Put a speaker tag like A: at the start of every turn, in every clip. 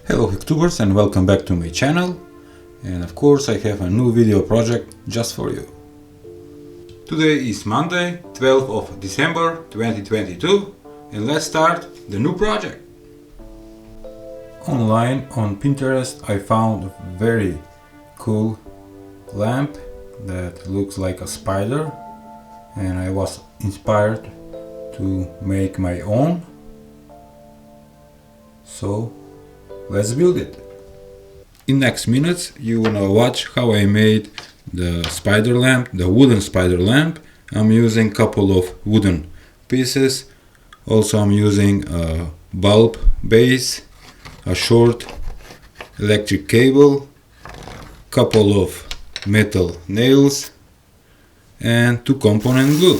A: Hello Hacktubers, and welcome back to my channel. And of course I have a new video project just for you. Today is Monday, 12th of December 2022, and let's start the new project. Online on Pinterest I found a very cool lamp that looks like a spider, and I was inspired to make my own. So let's build it. In next minutes you wanna watch how I made the spider lamp, the wooden spider lamp. I'm using couple of wooden pieces. Also I'm using a bulb base, a short electric cable, couple of metal nails and 2-component glue.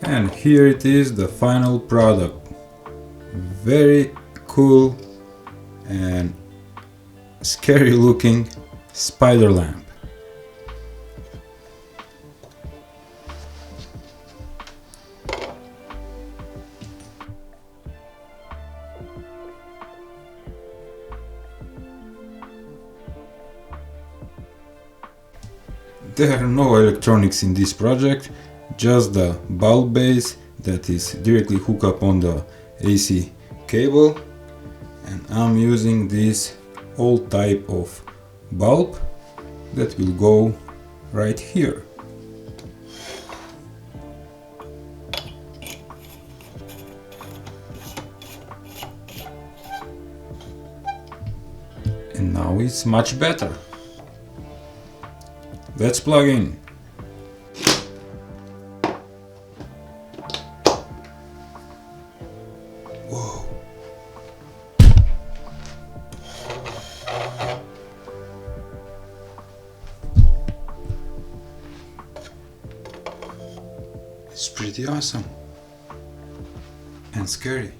A: And here it is, the final product. Very cool and scary looking spider lamp. There are no electronics in this project, just the bulb base that is directly hooked up on the AC cable, and I'm using this old type of bulb that will go right here. And now it's much better. Let's plug in. Whoa. It's pretty awesome and scary.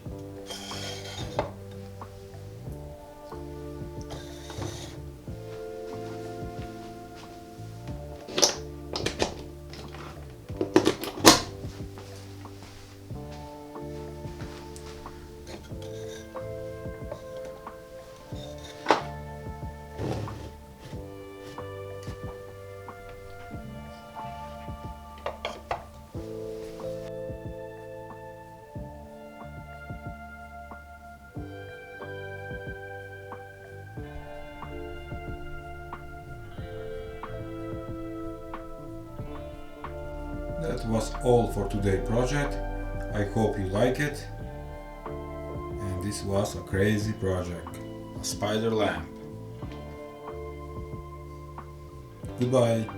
A: That was all for today's project. I hope you like it. And this was a crazy project. A spider lamp. Goodbye.